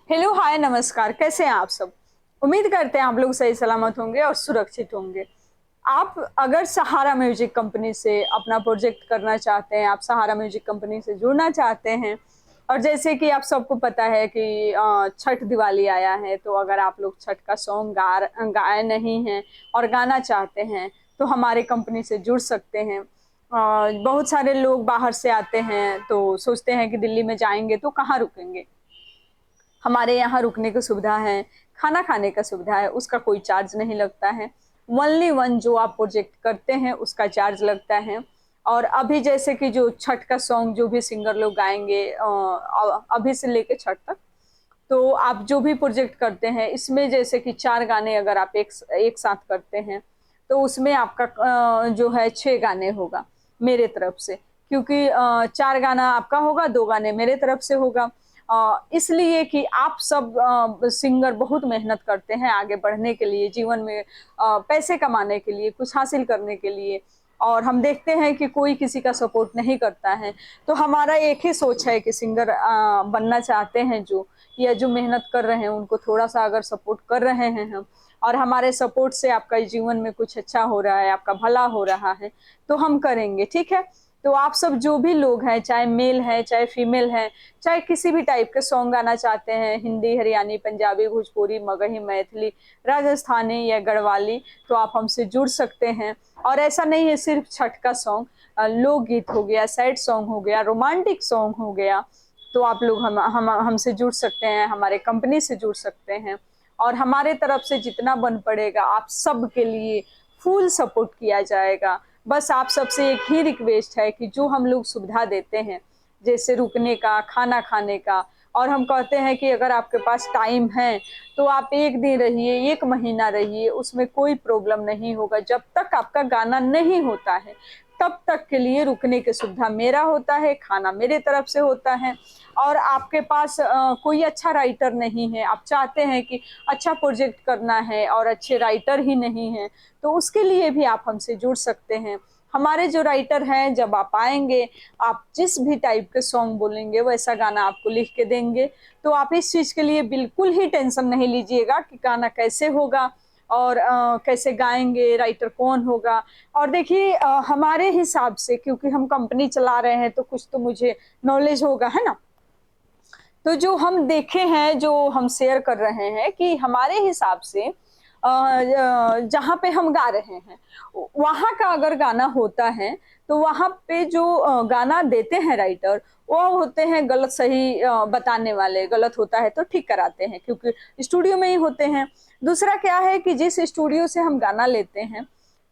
Hello, हाय, नमस्कार। कैसे हैं आप सब? उम्मीद करते हैं आप लोग सही सलामत होंगे और सुरक्षित होंगे। आप अगर सहारा म्यूजिक कंपनी से अपना प्रोजेक्ट करना चाहते हैं, आप सहारा म्यूजिक कंपनी से जुड़ना चाहते हैं और जैसे कि आप सबको पता है कि छठ दिवाली आया है, तो अगर आप लोग छठ का सॉन्ग गाए नहीं हैं और गाना चाहते हैं, तो हमारे कंपनी से जुड़ सकते हैं। बहुत सारे लोग बाहर से आते हैं, तो सोचते हैं कि दिल्ली में जाएँगे तो कहाँ रुकेंगे? हमारे यहाँ रुकने की सुविधा है, खाना खाने का सुविधा है, उसका कोई चार्ज नहीं लगता है। ओनली वन जो आप प्रोजेक्ट करते हैं उसका चार्ज लगता है। और अभी जैसे कि जो छठ का सॉन्ग जो भी सिंगर लोग गाएँगे अभी से लेके छठ तक, तो आप जो भी प्रोजेक्ट करते हैं इसमें जैसे कि 4 गाने अगर आप एक साथ करते हैं, तो उसमें आपका जो है 6 गाने होगा मेरे तरफ से। क्योंकि 4 गाना आपका होगा, 2 गाने मेरे तरफ से होगा। इसलिए कि आप सब सिंगर बहुत मेहनत करते हैं आगे बढ़ने के लिए, जीवन में पैसे कमाने के लिए, कुछ हासिल करने के लिए, और हम देखते हैं कि कोई किसी का सपोर्ट नहीं करता है। तो हमारा एक ही सोच है कि सिंगर बनना चाहते हैं जो, या जो मेहनत कर रहे हैं उनको थोड़ा-सा अगर सपोर्ट कर रहे हैं हम, और हमारे सपोर्ट से आपका जीवन में कुछ अच्छा हो रहा है, आपका भला हो रहा है, तो हम करेंगे, ठीक है? तो आप सब जो भी लोग हैं, चाहे मेल हैं, चाहे फीमेल हैं, चाहे किसी भी टाइप के सॉन्ग गाना चाहते हैं, हिंदी, हरियाणी, पंजाबी, भोजपुरी, मगही, मैथिली, राजस्थानी या गढ़वाली, तो आप हमसे जुड़ सकते हैं। और ऐसा नहीं है सिर्फ छठ का सॉन्ग, लोकगीत हो गया, सैड सॉन्ग हो गया, रोमांटिक सॉन्ग हो गया, तो आप लोग हम हमसे जुड़ सकते हैं, हमारे कंपनी से जुड़ सकते हैं। और हमारे तरफ से जितना बन पड़ेगा आप सब के लिए फुल सपोर्ट किया जाएगा। बस आप सबसे एक ही रिक्वेस्ट है कि जो हम लोग सुविधा देते हैं, जैसे रुकने का, खाना खाने का, और हम कहते हैं कि अगर आपके पास टाइम है, तो आप 1 दिन रहिए, 1 महीना रहिए, उसमें कोई प्रॉब्लम नहीं होगा। जब तक आपका गाना नहीं होता है, तब तक के लिए रुकने की सुविधा मेरा होता है, खाना मेरे तरफ से होता है। और आपके पास कोई अच्छा राइटर नहीं है, आप चाहते हैं कि अच्छा प्रोजेक्ट करना है और अच्छे राइटर ही नहीं हैं, तो उसके लिए भी आप हमसे जुड़ सकते हैं। हमारे जो राइटर हैं, जब आप आएँगे, आप जिस भी टाइप के सॉन्ग बोलेंगे वैसा गाना आपको लिख के देंगे। तो आप इस चीज़ के लिए बिल्कुल ही टेंशन नहीं लीजिएगा कि गाना कैसे होगा और कैसे गाएँगे, राइटर कौन होगा। और देखिए हमारे हिसाब से, क्योंकि हम कंपनी चला रहे हैं तो कुछ तो मुझे नॉलेज होगा, है ना? तो जो हम देखे हैं, जो हम शेयर कर रहे हैं कि हमारे हिसाब से जहाँ पे हम गा रहे हैं, वहाँ का अगर गाना होता है, तो वहाँ पे जो गाना देते हैं राइटर, वो होते हैं गलत सही बताने वाले, गलत होता है तो ठीक कराते हैं, क्योंकि स्टूडियो में ही होते हैं। दूसरा क्या है कि जिस स्टूडियो से हम गाना लेते हैं,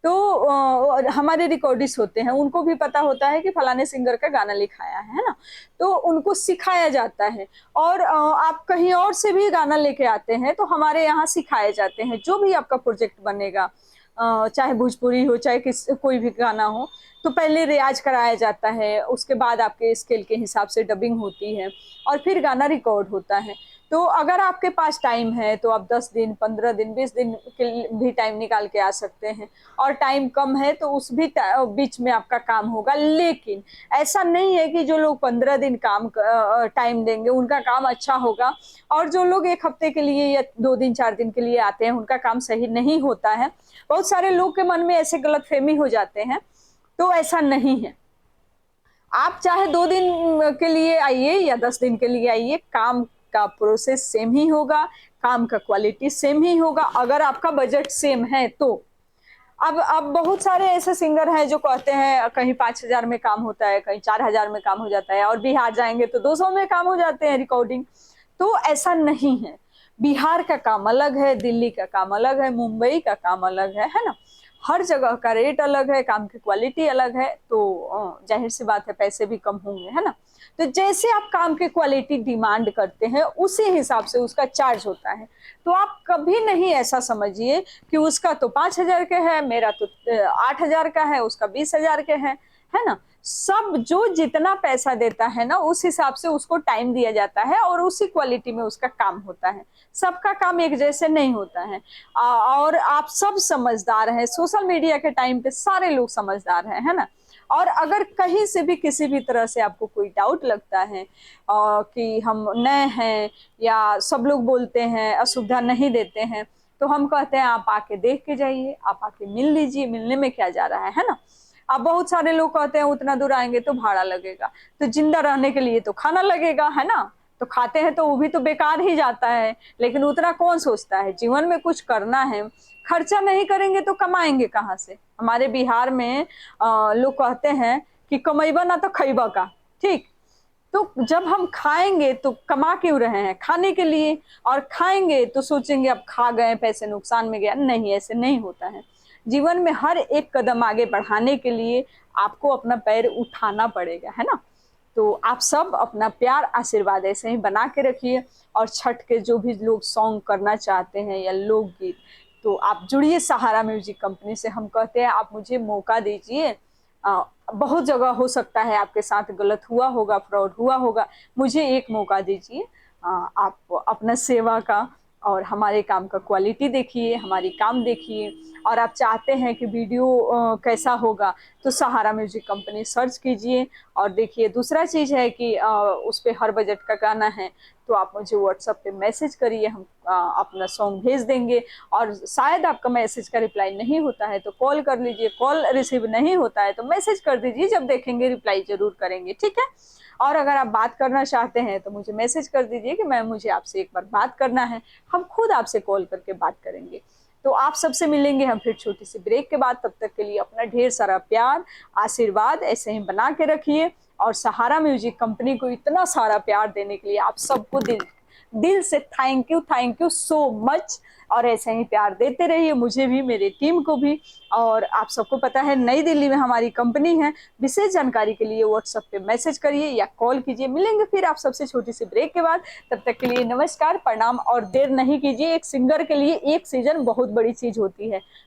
तो हमारे रिकॉर्डिस्ट होते हैं, उनको भी पता होता है कि फलाने सिंगर का गाना लिखाया है ना? तो उनको सिखाया जाता है। और आप कहीं और से भी गाना लेके आते हैं, तो हमारे यहाँ सिखाए जाते हैं। जो भी आपका प्रोजेक्ट बनेगा, चाहे भोजपुरी हो, चाहे कोई भी गाना हो, तो पहले रियाज़ कराया जाता है, उसके बाद आपके स्केल के हिसाब से डबिंग होती है और फिर गाना रिकॉर्ड होता है। तो अगर आपके पास टाइम है, तो आप 10 दिन, 15 दिन, 20 दिन के लिए भी टाइम निकाल के आ सकते हैं, और टाइम कम है, तो उस भी बीच में आपका काम होगा। लेकिन ऐसा नहीं है कि जो लोग 15 दिन टाइम देंगे उनका काम अच्छा होगा, और जो लोग 1 हफ्ते के लिए या 2 दिन 4 दिन के लिए आते हैं उनका काम सही नहीं होता है। बहुत सारे लोग के मन में ऐसे गलतफ़हमी हो जाते हैं, तो ऐसा नहीं है। आप चाहे 2 दिन के लिए आइए या 10 दिन के लिए आइए, काम का प्रोसेस सेम ही होगा, काम का क्वालिटी सेम ही होगा, अगर आपका बजट सेम है तो। अब बहुत सारे ऐसे सिंगर हैं जो कहते हैं कहीं 5,000 में काम होता है, कहीं 4,000 में काम हो जाता है, और बिहार जाएँगे तो 200 में काम हो जाते हैं रिकॉर्डिंग। तो ऐसा नहीं है। बिहार का काम अलग है, दिल्ली का काम अलग है, मुंबई का काम अलग है ना? हर जगह का रेट अलग है, काम की क्वालिटी अलग है, तो ज़ाहिर-सी बात है पैसे भी कम होंगे, है ना? तो जैसे आप काम की क्वालिटी डिमांड करते हैं, उसी हिसाब से उसका चार्ज होता है। तो आप कभी नहीं ऐसा समझिए कि उसका तो 5,000 के है, मेरा तो 8,000 का है, उसका 20,000 के है ना? सब जो जितना पैसा देता है ना, उस हिसाब से उसको टाइम दिया जाता है और उसी क्वालिटी में उसका काम होता है। सबका काम एक जैसे नहीं होता है। और आप सब समझदार हैं, सोशल मीडिया के टाइम पे सारे लोग समझदार हैं, है ना? और अगर कहीं से भी किसी भी तरह से आपको कोई डाउट लगता है कि हम नए हैं या सब लोग बोलते हैं, असुविधा नहीं देते हैं, तो हम कहते हैं आप आके देख के जाइए, आप आके मिल लीजिए, मिलने में क्या जा रहा है ना? अब बहुत सारे लोग कहते हैं उतना दूर आएँगे तो भाड़ा लगेगा, तो ज़िंदा रहने के लिए तो खाना लगेगा, है ना? तो खाते हैं तो वो भी तो बेकार ही जाता है, लेकिन उतना कौन सोचता है? जीवन में कुछ करना है, खर्चा नहीं करेंगे तो कमाएँगे कहाँ से? हमारे बिहार में लोग कहते हैं कि कमैबा ना तो खइबा का, ठीक? तो जब हम खाएँगे तो कमा क्यों रहे हैं? खाने के लिए, और खाएँगे तो सोचेंगे अब खा गए, पैसे नुकसान में गया। नहीं, ऐसे नहीं होता है। जीवन में हर एक कदम आगे बढ़ाने के लिए आपको अपना पैर उठाना पड़ेगा, है ना? तो आप सब अपना प्यार, आशीर्वाद ऐसे ही बना के रखिए, और छठ के जो भी लोग सॉन्ग करना चाहते हैं या लोकगीत, तो आप जुड़िए सहारा म्यूज़िक कंपनी से। हम कहते हैं आप मुझे मौका दीजिए। बहुत जगह हो सकता है आपके साथ गलत हुआ होगा, फ्रॉड हुआ होगा, मुझे एक मौका दीजिए। आप अपना सेवा का और हमारे काम का क्वालिटी देखिए, हमारी काम देखिए, और आप चाहते हैं कि वीडियो कैसा होगा, तो सहारा म्यूज़िक कंपनी सर्च कीजिए और देखिए। दूसरा चीज़ है कि उस पे हर बजट का गाना है, तो आप मुझे व्हाट्सएप पे मैसेज करिए, हम अपना सॉन्ग भेज देंगे। और शायद आपका मैसेज का रिप्लाई नहीं होता है तो कॉल कर लीजिए, कॉल रिसीव नहीं होता है तो मैसेज कर दीजिए, जब देखेंगे रिप्लाई ज़रूर करेंगे, ठीक है? और अगर आप बात करना चाहते हैं तो मुझे मैसेज कर दीजिए कि मैम मुझे आपसे एक बार बात करना है, हम खुद आपसे कॉल करके बात करेंगे। तो आप सबसे मिलेंगे हम फिर छोटी सी ब्रेक के बाद। तब तक के लिए अपना ढेर सारा प्यार, आशीर्वाद ऐसे ही बना के रखिए, और सहारा म्यूजिक कंपनी को इतना सारा प्यार देने के लिए आप सबको दिल से थैंक यू सो मच। और ऐसे ही प्यार देते रहिए, मुझे भी, मेरे टीम को भी। और आप सबको पता है नई दिल्ली में हमारी कंपनी है। विशेष जानकारी के लिए व्हाट्सएप पे मैसेज करिए या कॉल कीजिए। मिलेंगे फिर आप सबसे छोटी सी ब्रेक के बाद। तब तक के लिए नमस्कार, प्रणाम, और देर नहीं कीजिए। एक सिंगर के लिए एक सीजन बहुत बड़ी चीज होती है।